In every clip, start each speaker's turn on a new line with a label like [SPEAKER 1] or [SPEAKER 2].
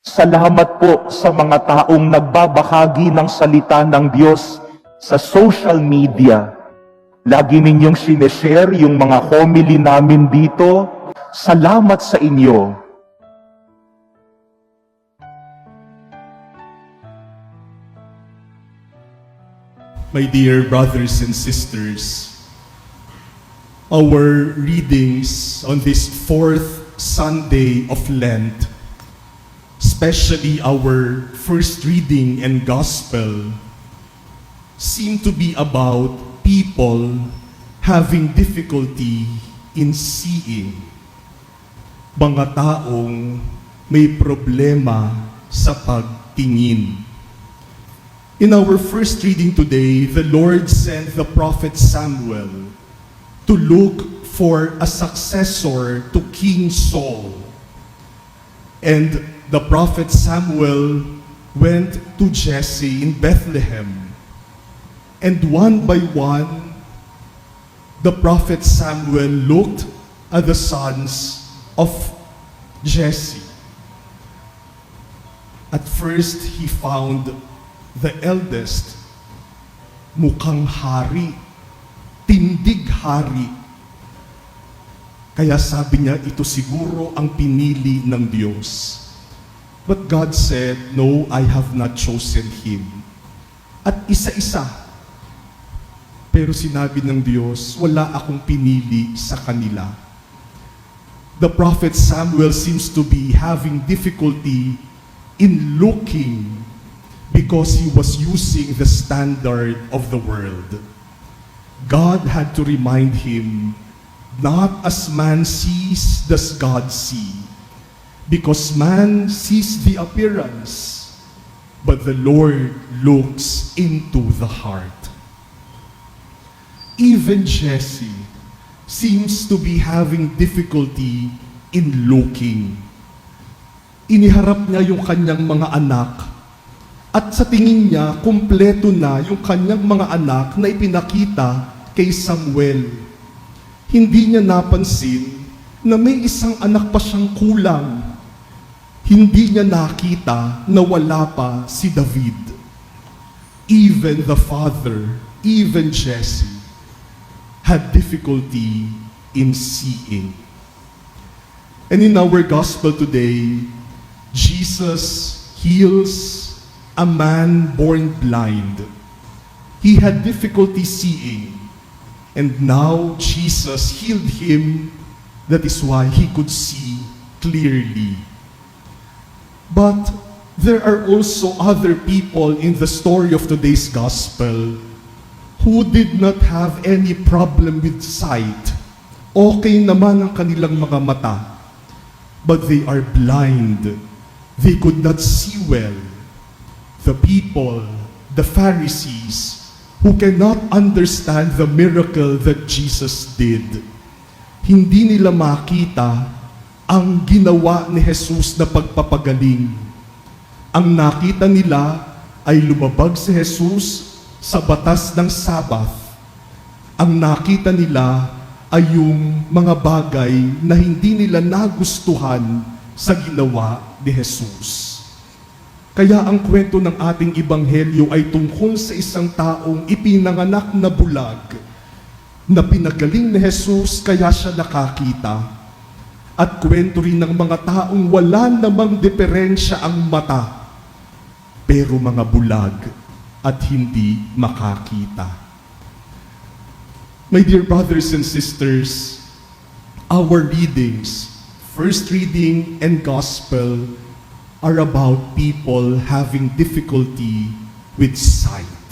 [SPEAKER 1] Salamat po sa mga taong nagbabahagi ng salita ng Diyos sa social media. Lagi ninyong sineshare yung mga homily namin dito. Salamat sa inyo.
[SPEAKER 2] My dear brothers and sisters, our readings on this fourth Sunday of Lent, especially our first reading and gospel, seem to be about people having difficulty in seeing. Mga taong may problema sa pagtingin. In our first reading today, the Lord sent the prophet Samuel to look for a successor to King Saul. And the prophet Samuel went to Jesse in Bethlehem. And one by one, the prophet Samuel looked at the sons of Jesse. At first, he found the eldest, mukhang hari, tindig hari. Kaya sabi niya, ito siguro ang pinili ng Diyos. But God said, no, I have not chosen him. At isa-isa. Pero sinabi ng Diyos, wala akong pinili sa kanila. The prophet Samuel seems to be having difficulty in looking because he was using the standard of the world. God had to remind him, not as man sees does God see, because man sees the appearance, but the Lord looks into the heart. Even Jesse seems to be having difficulty in looking. Iniharap niya yung kanyang mga anak, at sa tingin niya, kumpleto na yung kanyang mga anak na ipinakita kay Samuel. Hindi niya napansin na may isang anak pa siyang kulang. Hindi niya nakita na wala pa si David. Even the father, even Jesse, had difficulty in seeing. And in our gospel today, Jesus heals a man born blind. He had difficulty seeing, and now Jesus healed him. That is why he could see clearly. But there are also other people in the story of today's gospel who did not have any problem with sight. Okay naman ang kanilang mga mata, but they are blind. They could not see well. The people, the Pharisees, who cannot understand the miracle that Jesus did, hindi nila makita ang ginawa ni Jesus na pagpapagaling. Ang nakita nila ay lumabag si Jesus sa batas ng Sabbath. Ang nakita nila ay yung mga bagay na hindi nila nagustuhan sa ginawa ni Jesus. Kaya ang kwento ng ating ebanghelyo ay tungkol sa isang taong ipinanganak na bulag, na pinagaling ni Jesus kaya siya nakakita. At kwento rin ng mga taong wala namang diferensya ang mata, pero mga bulag at hindi makakita. My dear brothers and sisters, our readings, first reading and gospel, are about people having difficulty with sight.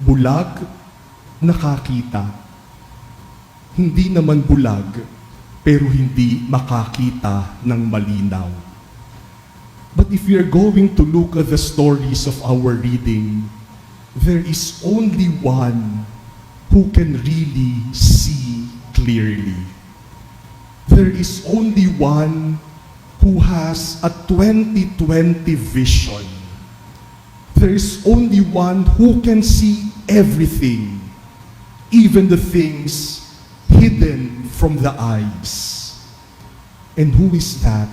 [SPEAKER 2] Bulag, nakakita. Hindi naman bulag, pero hindi makakita ng malinaw. But if we are going to look at the stories of our reading, there is only one who can really see clearly. There is only one who has a 20/20 vision. There is only one who can see everything, even the things hidden from the eyes. And who is that?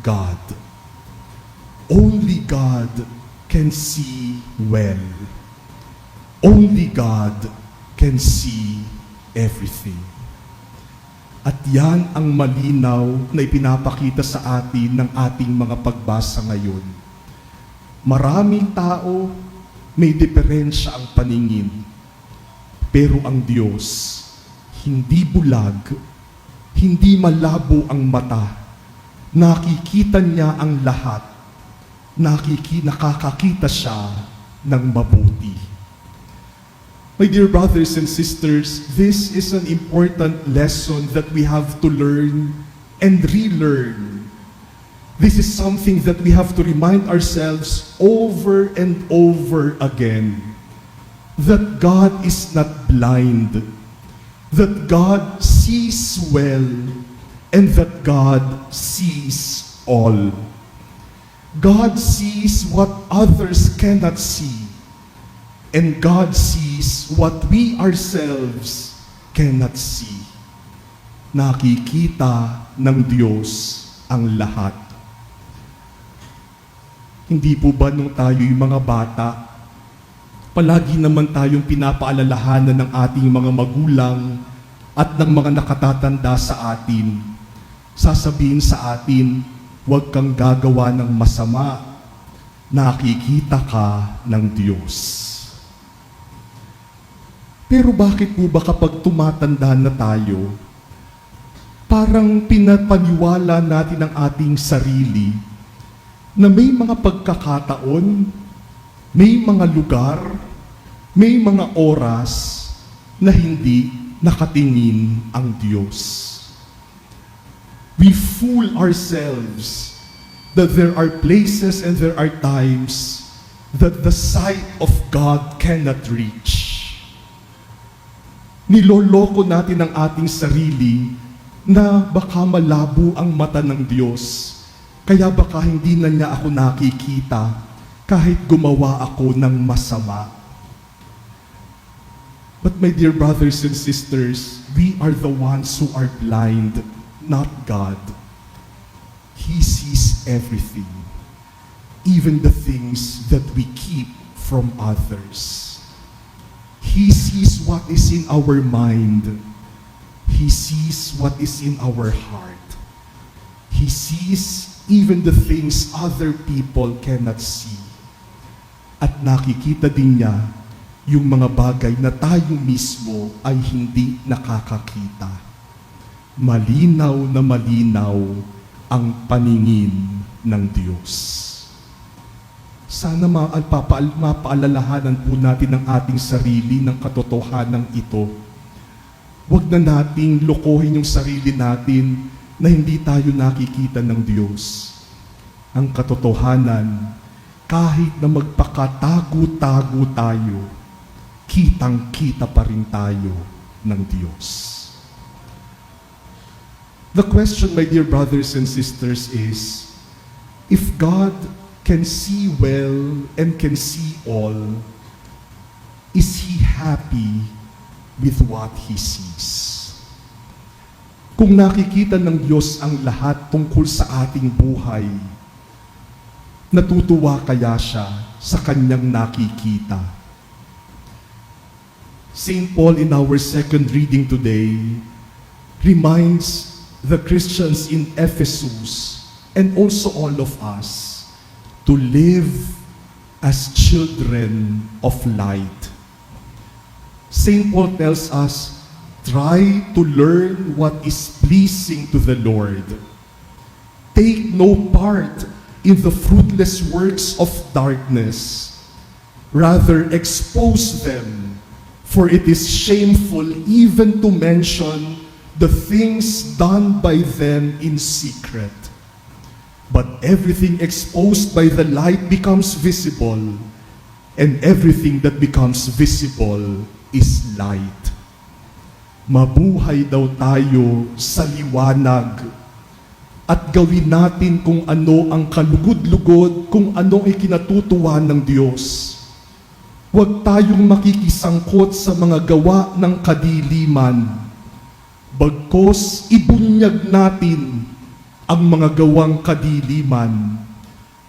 [SPEAKER 2] God. Only God can see well. Only God can see everything. At yan ang malinaw na ipinapakita sa atin ng ating mga pagbasa ngayon. Maraming tao, may diferensya ang paningin. Pero ang Diyos, hindi bulag, hindi malabo ang mata. Nakikita niya ang lahat. Nakakakita siya ng mabuti. My dear brothers and sisters, this is an important lesson that we have to learn and relearn. This is something that we have to remind ourselves over and over again. That God is not blind. That God sees well. And that God sees all. God sees what others cannot see. And God sees what we ourselves cannot see. Nakikita ng Diyos ang lahat. Hindi po ba nung tayo'y mga bata, palagi naman tayong pinapaalalahanan ng ating mga magulang at ng mga nakatatanda sa atin. Sasabihin sa atin, huwag kang gagawa ng masama. Nakikita ka ng Diyos. Pero bakit po ba kapag tumatanda na tayo, parang pinapaniwala natin ang ating sarili na may mga pagkakataon, may mga lugar, may mga oras na hindi nakatingin ang Diyos. We fool ourselves that there are places and there are times that the sight of God cannot reach. Niloloko natin ang ating sarili na baka malabo ang mata ng Diyos. Kaya baka hindi na niya ako nakikita kahit gumawa ako ng masama. But my dear brothers and sisters, we are the ones who are blind, not God. He sees everything, even the things that we keep from others. He sees what is in our mind. He sees what is in our heart. He sees even the things other people cannot see. At nakikita din niya yung mga bagay na tayo mismo ay hindi nakakakita. Malinaw na malinaw ang paningin ng Diyos. Sana mapaalalahanan po natin ang ating sarili ng katotohanan ito. Huwag na nating lokohin yung sarili natin na hindi tayo nakikita ng Diyos. Ang katotohanan, kahit na magpakatago-tago tayo, kitang-kita pa rin tayo ng Diyos. The question, my dear brothers and sisters, is, if God can see well and can see all, is He happy with what He sees? Kung nakikita ng Diyos ang lahat tungkol sa ating buhay, natutuwa kaya siya sa kanyang nakikita? St. Paul in our second reading today reminds the Christians in Ephesus and also all of us to live as children of light. St. Paul tells us, try to learn what is pleasing to the Lord. Take no part in the fruitless works of darkness. Rather, expose them, for it is shameful even to mention the things done by them in secret. But everything exposed by the light becomes visible, and everything that becomes visible is light. Mabuhay daw tayo sa liwanag at gawin natin kung ano ang kalugod-lugod, kung ano ay kinatutuwa ng Diyos. Huwag tayong makikisangkot sa mga gawa ng kadiliman. Bagkus, ibunyag natin ang mga gawang kadiliman,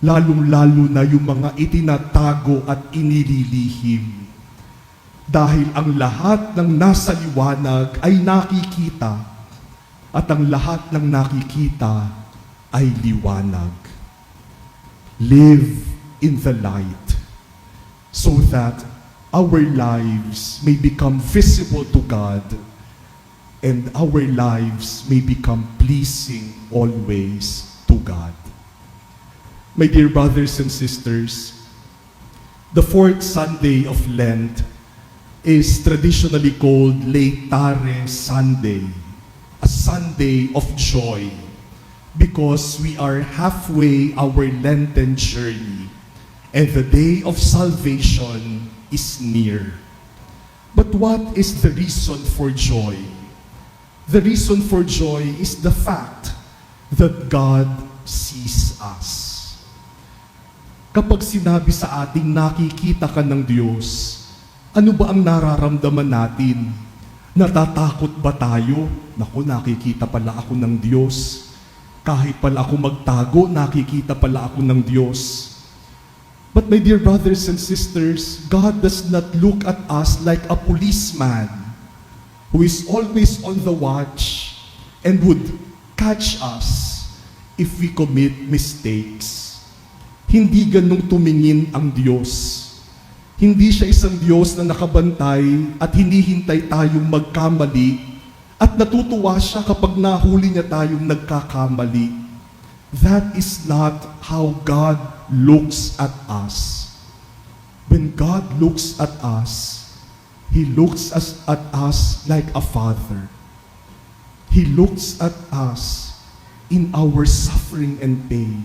[SPEAKER 2] lalong-lalo na yung mga itinatago at inililihim. Dahil ang lahat ng nasa liwanag ay nakikita at ang lahat ng nakikita ay liwanag. Live in the light so that our lives may become visible to God and our lives may become pleasing always to God. My dear brothers and sisters, the fourth Sunday of Lent is traditionally called Laetare Sunday, a Sunday of joy, because we are halfway our Lenten journey and the day of salvation is near. But what is the reason for joy? The reason for joy is the fact that God sees us. Kapag sinabi sa ating nakikita ka ng Diyos, ano ba ang nararamdaman natin? Natatakot ba tayo? Naku, nakikita pala ako ng Diyos. Kahit pala ako magtago, nakikita pala ako ng Diyos. But my dear brothers and sisters, God does not look at us like a policeman who is always on the watch and would catch us if we commit mistakes. Hindi ganun tumingin ang Diyos. Hindi siya isang Diyos na nakabantay at hinihintay tayong magkamali at natutuwa siya kapag nahuli niya tayong nagkakamali. That is not how God looks at us. When God looks at us, He looks at us like a father. He looks at us in our suffering and pain.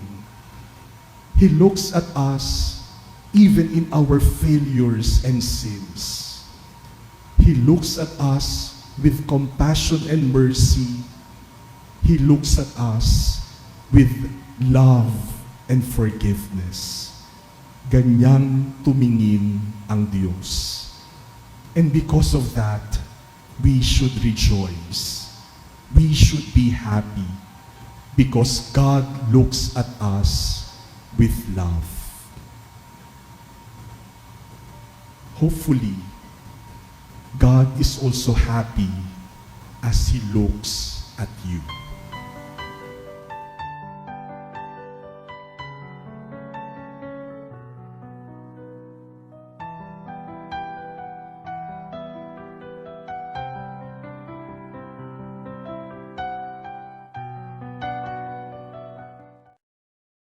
[SPEAKER 2] He looks at us even in our failures and sins. He looks at us with compassion and mercy. He looks at us with love and forgiveness. Ganyang tumingin ang Diyos. And because of that, we should rejoice. We should be happy because God looks at us with love. Hopefully, God is also happy as He looks at you.